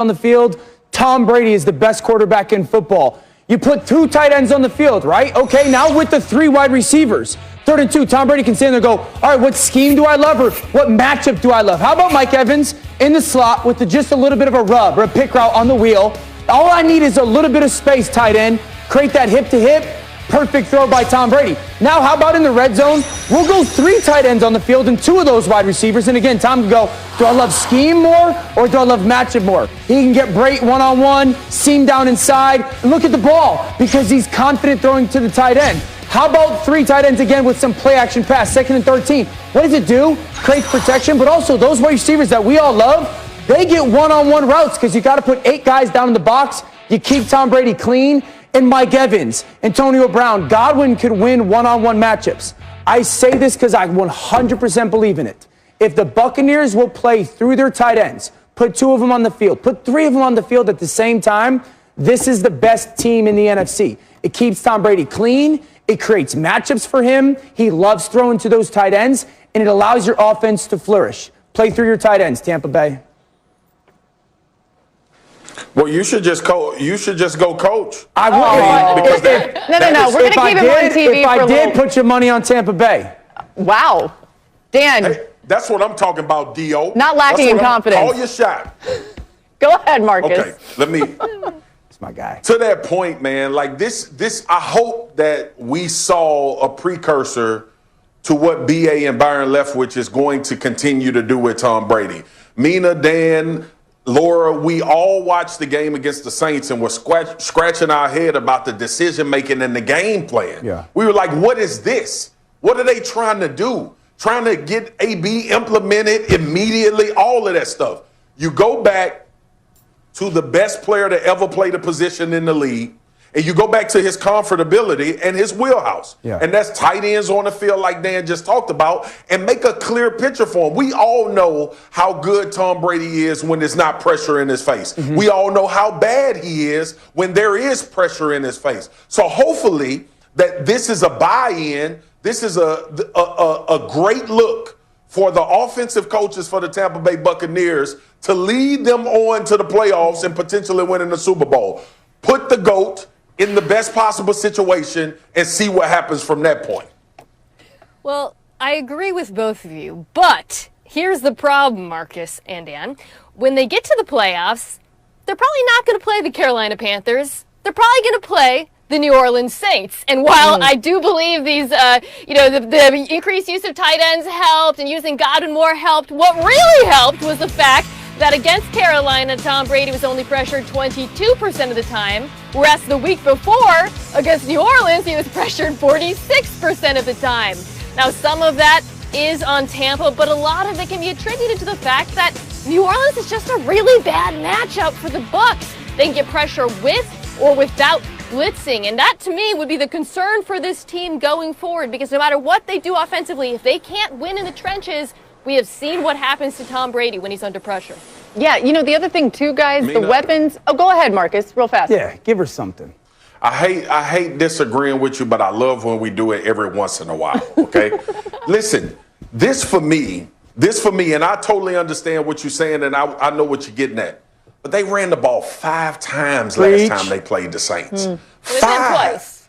on the field, Tom Brady is the best quarterback in football. You put 2 tight ends on the field, right? Okay, now with the 3 wide receivers, 3rd and 2, Tom Brady can stand there and go, all right, what scheme do I love or what matchup do I love? How about Mike Evans in the slot with just a little bit of a rub or a pick route on the wheel? All I need is a little bit of space, tight end, create that hip-to-hip, perfect throw by Tom Brady. Now, how about in the red zone? We'll go 3 tight ends on the field and 2 of those wide receivers. And again, Tom can go, do I love scheme more or do I love matchup more? He can get Brait one-on-one, seam down inside, and look at the ball because he's confident throwing to the tight end. How about 3 tight ends again with some play-action pass, 2nd and 13? What does it do? Creates protection, but also those wide receivers that we all love, they get one-on-one routes because you got to put 8 guys down in the box. You keep Tom Brady clean. And Mike Evans, Antonio Brown, Godwin could win one-on-one matchups. I say this because I 100% believe in it. If the Buccaneers will play through their tight ends, put 2 of them on the field, put 3 of them on the field at the same time, this is the best team in the NFC. It keeps Tom Brady clean. It creates matchups for him. He loves throwing to those tight ends, and it allows your offense to flourish. Play through your tight ends, Tampa Bay. Well, you should just go coach. I would. Because no. We're going to keep him on TV If I did, put your money on Tampa Bay. Wow. Dan. Hey, that's what I'm talking about, D.O. Not lacking in confidence. Call your shot. Go ahead, Marcus. Okay, let me. It's my guy. To that point, man, like this, I hope that we saw a precursor to what B.A. and Byron Leftwich is going to continue to do with Tom Brady. Mina, Dan, Laura, we all watched the game against the Saints and were scratching our head about the decision-making and the game plan. Yeah. We were like, what is this? What are they trying to do? Trying to get AB implemented immediately, all of that stuff. You go back to the best player to ever play the position in the league, and you go back to his comfortability and his wheelhouse. Yeah. And that's tight ends on the field like Dan just talked about, and make a clear picture for him. We all know how good Tom Brady is when there's not pressure in his face. Mm-hmm. We all know how bad he is when there is pressure in his face. So hopefully that this is a buy-in. This is a great look for the offensive coaches for the Tampa Bay Buccaneers to lead them on to the playoffs and potentially winning the Super Bowl. Put the GOAT in the best possible situation and see what happens from that point. Well, I agree with both of you, but here's the problem, Marcus and Dan. When they get to the playoffs, they're probably not going to play the Carolina Panthers. They're probably going to play the New Orleans Saints. And while I do believe these, the increased use of tight ends helped and using Godwin more helped, what really helped was the fact that against Carolina, Tom Brady was only pressured 22% of the time, whereas the week before, against New Orleans, he was pressured 46% of the time. Now, some of that is on Tampa, but a lot of it can be attributed to the fact that New Orleans is just a really bad matchup for the Bucs. They can get pressure with or without blitzing, and that, to me, would be the concern for this team going forward, because no matter what they do offensively, if they can't win in the trenches, we have seen what happens to Tom Brady when he's under pressure. Yeah, the other thing, too, guys, the weapons. Oh, go ahead, Marcus, real fast. Yeah, give her something. I hate disagreeing with you, but I love when we do it every once in a while, okay? Listen, this for me, and I totally understand what you're saying, and I know what you're getting at. But they ran the ball 5 times last time they played the Saints. 5. Twice.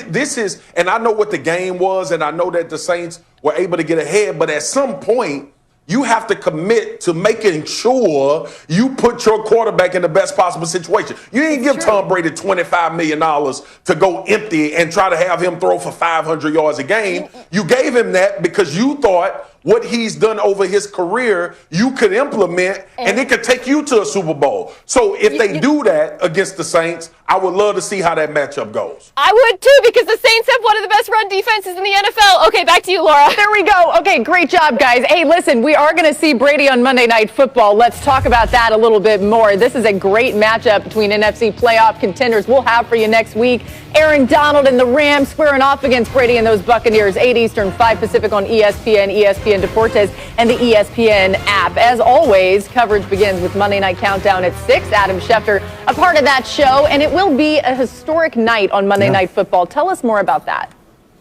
This is, and I know what the game was, and I know that the Saints were able to get ahead, but at some point, you have to commit to making sure you put your quarterback in the best possible situation. You didn't give Tom Brady $25 million to go empty and try to have him throw for 500 yards a game. You gave him that because you thought what he's done over his career, you could implement, and it could take you to a Super Bowl. So if they do that against the Saints, I would love to see how that matchup goes. I would too, because the Saints have one of the best run defenses in the NFL. Okay, back to you, Laura. There we go. Okay, great job, guys. Hey, listen, we are going to see Brady on Monday Night Football. Let's talk about that a little bit more. This is a great matchup between NFC playoff contenders we'll have for you next week. Aaron Donald and the Rams squaring off against Brady and those Buccaneers, 8 Eastern, 5 Pacific on ESPN, ESPN Deportes, and the ESPN app. As always, coverage begins with Monday Night Countdown at 6. Adam Schefter, a part of that show, and it will be a historic night on Monday Night Football. Tell us more about that.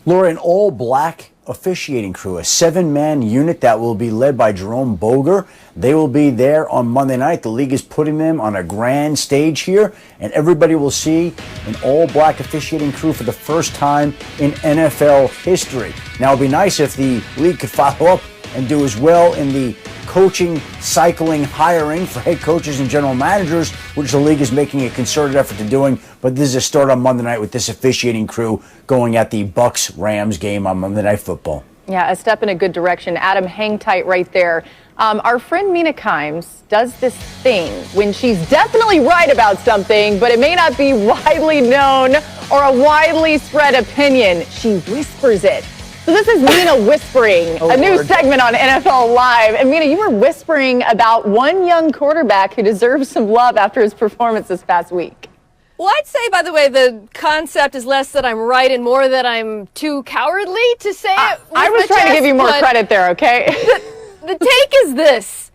Laura, an all-black officiating crew, a 7-man unit that will be led by Jerome Boger. They will be there on Monday night. The league is putting them on a grand stage here, and everybody will see an all-black officiating crew for the first time in NFL history. Now, it'd be nice if the league could follow up and do as well in the coaching, cycling, hiring for head coaches and general managers, which the league is making a concerted effort to doing. But this is a start on Monday night with this officiating crew going at the Bucs-Rams game on Monday Night Football. Yeah, a step in a good direction. Adam, hang tight right there. Our friend Mina Kimes does this thing when she's definitely right about something, but it may not be widely known or a widely spread opinion. She whispers it. So this is Mina whispering, a new segment on NFL Live. And Mina, you were whispering about one young quarterback who deserves some love after his performance this past week. Well, I'd say, by the way, the concept is less that I'm right and more that I'm too cowardly to say it. I was trying to give you more credit there, okay? The take is this.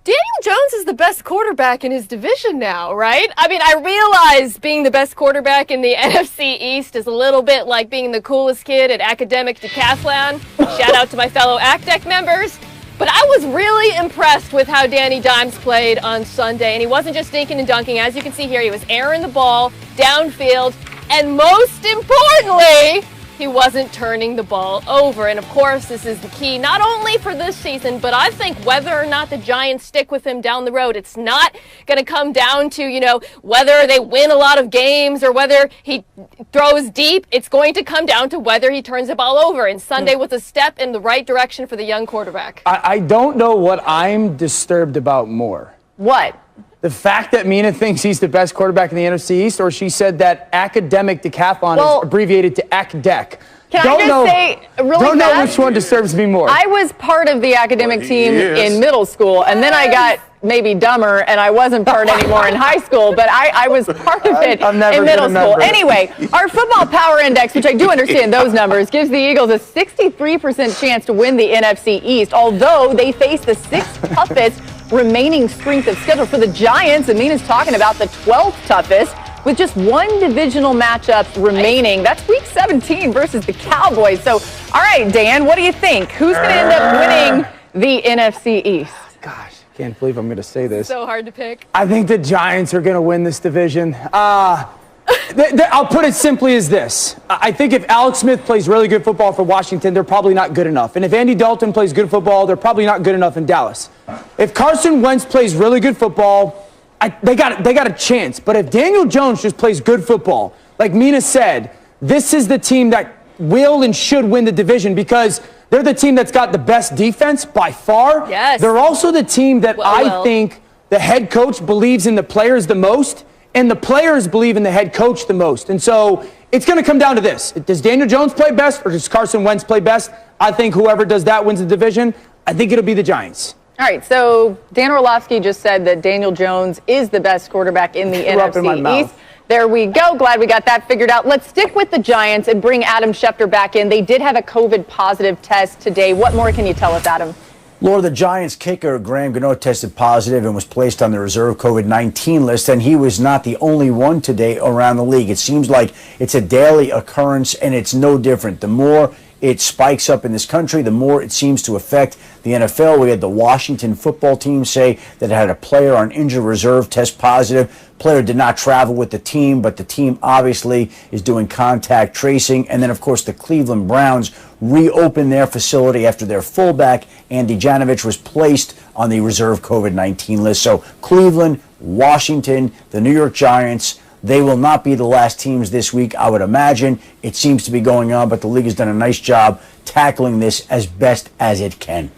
Daniel Jones is the best quarterback in his division now, right? I mean, I realize being the best quarterback in the NFC East is a little bit like being the coolest kid at academic decathlon. Shout out to my fellow ACDEC members. But I was really impressed with how Danny Dimes played on Sunday. And he wasn't just dinking and dunking. As you can see here, he was airing the ball downfield. And most importantly, he wasn't turning the ball over. And of course, this is the key, not only for this season, but I think whether or not the Giants stick with him down the road. It's not going to come down to, whether they win a lot of games or whether he throws deep. It's going to come down to whether he turns the ball over. And Sunday was a step in the right direction for the young quarterback. I don't know what I'm disturbed about more. What? The fact that Mina thinks he's the best quarterback in the NFC East, or she said that academic decathlon is abbreviated to ACDEC. Can I just say really Don't know fast? which one disturbs me more. I was part of the academic team in middle school, and then I got maybe dumber, and I wasn't part anymore in high school, but I was part of it in middle school. Anyway, our football power index, which I do understand those numbers, gives the Eagles a 63% chance to win the NFC East, although they face the sixth toughest remaining strength of schedule for the Giants. And Mina's talking about the 12th toughest with just one divisional matchup remaining. That's week 17 versus the Cowboys. So, all right, Dan, what do you think? Who's going to end up winning the NFC East? Gosh, can't believe I'm going to say this. So hard to pick. I think the Giants are going to win this division. I'll put it simply as this. I think if Alex Smith plays really good football for Washington, they're probably not good enough. And if Andy Dalton plays good football, they're probably not good enough in Dallas. If Carson Wentz plays really good football, they got a chance. But if Daniel Jones just plays good football, like Mina said, this is the team that will and should win the division because they're the team that's got the best defense by far. Yes. They're also the team that I think the head coach believes in the players the most. And the players believe in the head coach the most. And so it's going to come down to this. Does Daniel Jones play best or does Carson Wentz play best? I think whoever does that wins the division. I think it'll be the Giants. All right, so Dan Orlovsky just said that Daniel Jones is the best quarterback in the NFC East. There we go. Glad we got that figured out. Let's stick with the Giants and bring Adam Schefter back in. They did have a COVID positive test today. What more can you tell us, Adam? Laura, the Giants kicker Graham Gano tested positive and was placed on the reserve COVID-19 list, and he was not the only one today around the league. It seems like it's a daily occurrence, and it's no different. The more it spikes up in this country, the more it seems to affect the NFL. We had the Washington football team say that it had a player on injured reserve test positive. Player did not travel with the team, but the team obviously is doing contact tracing. And then, of course, the Cleveland Browns reopened their facility after their fullback, Andy Janovich, was placed on the reserve COVID-19 list. So Cleveland, Washington, the New York Giants, they will not be the last teams this week, I would imagine. It seems to be going on, but the league has done a nice job tackling this as best as it can.